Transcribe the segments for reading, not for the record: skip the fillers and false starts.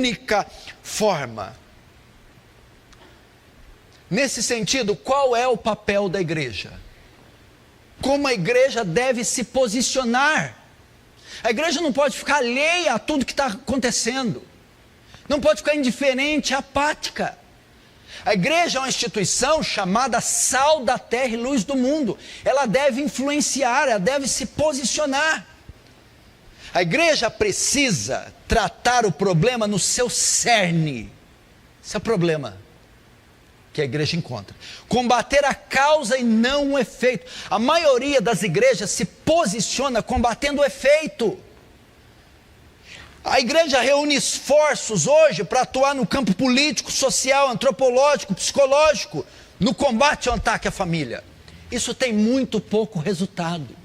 única forma. Nesse sentido, qual é o papel da igreja? Como a igreja deve se posicionar? A igreja não pode ficar alheia a tudo que está acontecendo. Não pode ficar indiferente, apática. A igreja é uma instituição chamada sal da terra e luz do mundo. Ela deve influenciar, ela deve se posicionar. A igreja precisa tratar o problema no seu cerne. Esse é o problema que a igreja encontra. Combater a causa e não o efeito. A maioria das igrejas se posiciona combatendo o efeito. A igreja reúne esforços hoje para atuar no campo político, social, antropológico, psicológico, no combate ao ataque à família. Isso tem muito pouco resultado.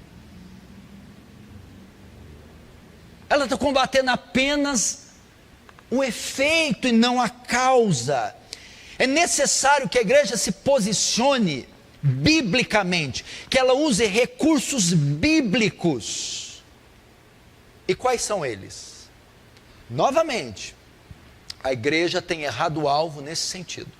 Ela está combatendo apenas o efeito e não a causa. É necessário que a igreja se posicione biblicamente, que ela use recursos bíblicos. E quais são eles? Novamente, a igreja tem errado o alvo nesse sentido.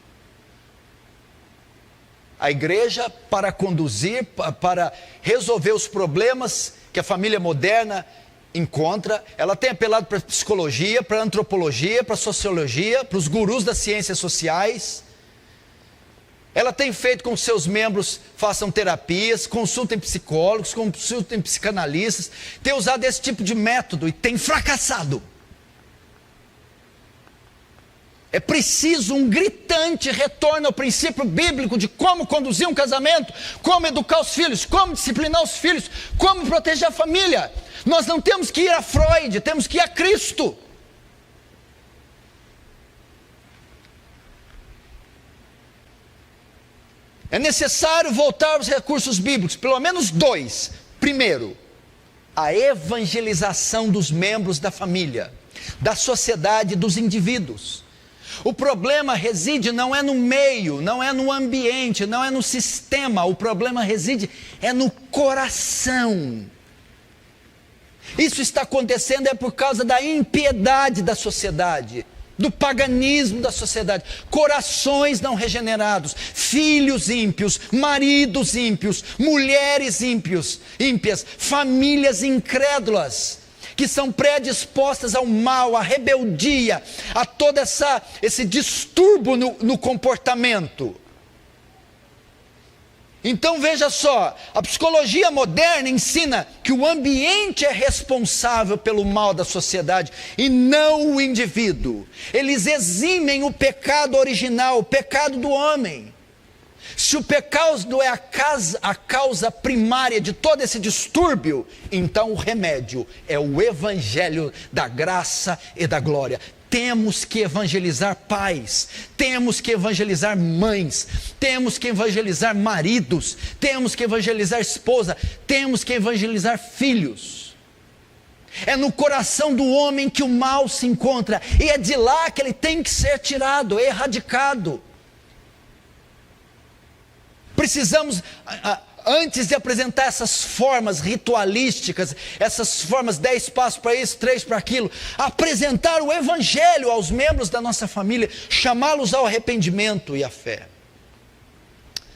A igreja, para conduzir, para resolver os problemas que a família moderna encontra, ela tem apelado para a psicologia, para a antropologia, para a sociologia, para os gurus das ciências sociais. Ela tem feito com que seus membros façam terapias, consultem psicólogos, consultem psicanalistas, tem usado esse tipo de método e tem fracassado. É preciso um gritante retorno ao princípio bíblico de como conduzir um casamento, como educar os filhos, como disciplinar os filhos, como proteger a família. Nós não temos que ir a Freud, temos que ir a Cristo. É necessário voltar aos recursos bíblicos, pelo menos dois. Primeiro, a evangelização dos membros da família, da sociedade, dos indivíduos. O problema reside não é no meio, não é no ambiente, não é no sistema, o problema reside no coração. Isso está acontecendo por causa da impiedade da sociedade, do paganismo da sociedade, corações não regenerados, filhos ímpios, maridos ímpios, mulheres ímpias, famílias incrédulas, que são predispostas ao mal, à rebeldia, a todo esse distúrbio no comportamento. Então veja só, a psicologia moderna ensina que o ambiente é responsável pelo mal da sociedade e não o indivíduo. Eles eximem o pecado original, o pecado do homem. Se o pecado é a causa primária de todo esse distúrbio, então o remédio é o evangelho da graça e da glória. Temos que evangelizar pais, temos que evangelizar mães, temos que evangelizar maridos, temos que evangelizar esposa, temos que evangelizar filhos. É no coração do homem que o mal se encontra, e é de lá que ele tem que ser tirado, erradicado. Precisamos, antes de apresentar essas formas ritualísticas, essas formas 10 passos para isso, 3 para aquilo, apresentar o evangelho aos membros da nossa família, chamá-los ao arrependimento e à fé.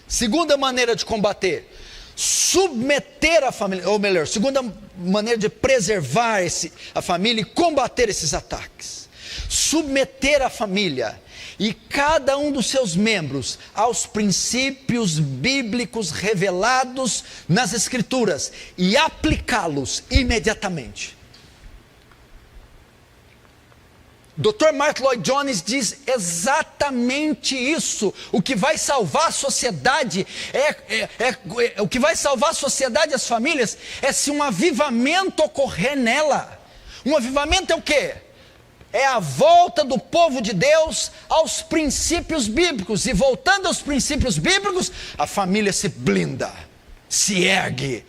Segunda maneira de combater, submeter a família, ou melhor, segunda maneira de preservar a família e combater esses ataques. Submeter a família e cada um dos seus membros aos princípios bíblicos revelados nas Escrituras e aplicá-los imediatamente. Dr. Martyn Lloyd-Jones diz exatamente isso. O que vai salvar a sociedade o que vai salvar a sociedade e as famílias é se um avivamento ocorrer nela. Um avivamento é o quê? É a volta do povo de Deus aos princípios bíblicos. E voltando aos princípios bíblicos, a família se blinda, se ergue,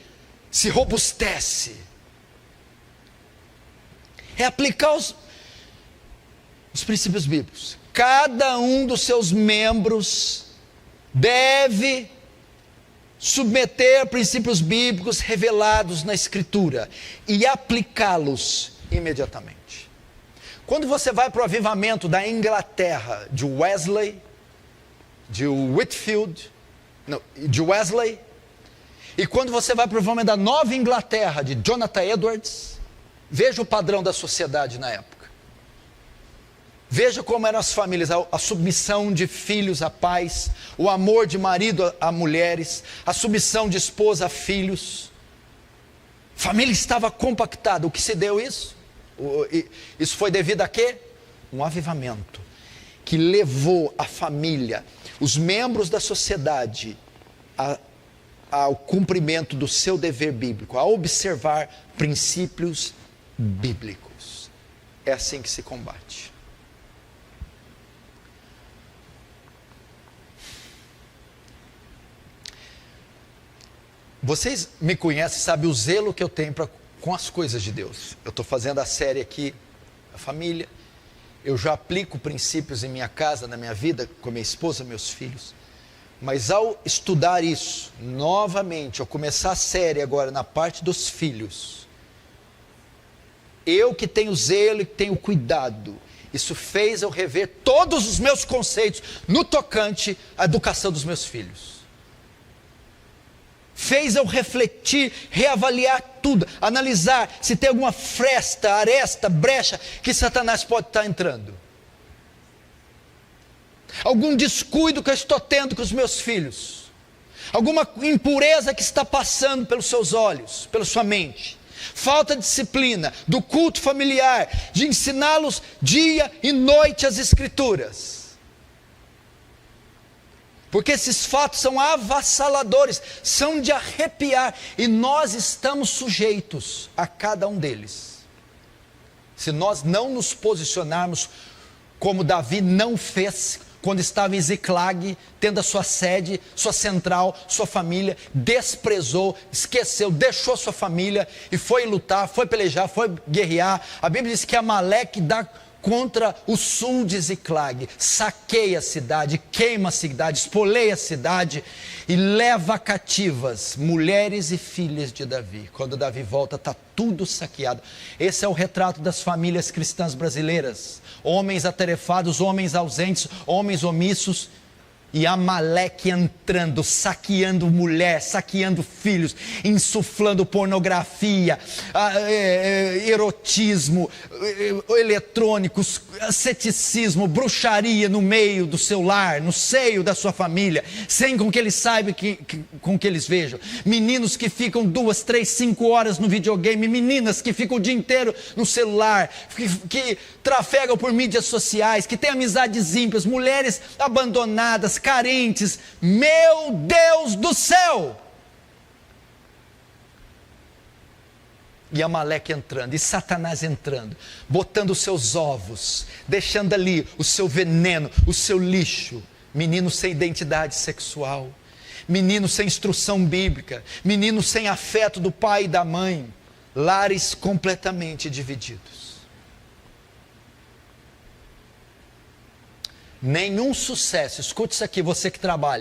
se robustece. É aplicar os princípios bíblicos. Cada um dos seus membros deve submeter princípios bíblicos revelados na Escritura e aplicá-los imediatamente. Quando você vai para o avivamento da Inglaterra, de Wesley, de Whitfield, não, de Wesley, e quando você vai para o avivamento da Nova Inglaterra, de Jonathan Edwards, veja o padrão da sociedade na época. Veja como eram as famílias, a submissão de filhos a pais, o amor de marido a mulheres, a submissão de esposa a filhos. A família estava compactada. O que se deu isso? Isso foi devido a quê? Um avivamento que levou a família, os membros da sociedade, ao cumprimento do seu dever bíblico, a observar princípios bíblicos. É assim que se combate. Vocês me conhecem, sabem o zelo que eu tenho com as coisas de Deus. Eu estou fazendo a série aqui, a família. Eu já aplico princípios em minha casa, na minha vida, com minha esposa, meus filhos. Mas ao estudar isso, novamente, ao começar a série agora na parte dos filhos, eu que tenho zelo e que tenho cuidado, isso fez eu rever todos os meus conceitos no tocante à educação dos meus filhos. Fez eu refletir, reavaliar tudo, analisar se tem alguma fresta, aresta, brecha que Satanás pode estar entrando. Algum descuido que eu estou tendo com os meus filhos. Alguma impureza que está passando pelos seus olhos, pela sua mente. Falta de disciplina, do culto familiar, de ensiná-los dia e noite as Escrituras. Porque esses fatos são avassaladores, são de arrepiar, e nós estamos sujeitos a cada um deles. Se nós não nos posicionarmos como Davi não fez, quando estava em Ziclag, tendo a sua sede, sua central, sua família, desprezou, esqueceu, deixou sua família, e foi lutar, foi pelejar, foi guerrear. A Bíblia diz que Amaleque dá contra o sul de Ziclag, saqueia a cidade, queima a cidade, espoleia a cidade e leva cativas mulheres e filhas de Davi. Quando Davi volta, está tudo saqueado. Esse é o retrato das famílias cristãs brasileiras: homens atarefados, homens ausentes, homens omissos, e Amaleque entrando, saqueando mulher, saqueando filhos, insuflando pornografia, erotismo, eletrônicos, ceticismo, bruxaria no meio do seu lar, no seio da sua família, sem com que eles saibam, com que eles vejam. Meninos que ficam 2, 3, 5 horas no videogame, meninas que ficam o dia inteiro no celular, que trafegam por mídias sociais, que têm amizades ímpias, mulheres abandonadas, carentes. Meu Deus do céu! E Amaleque entrando, e Satanás entrando, botando os seus ovos, deixando ali o seu veneno, o seu lixo. Menino sem identidade sexual, menino sem instrução bíblica, menino sem afeto do pai e da mãe, lares completamente divididos. Nenhum sucesso, escute isso aqui, você que trabalha.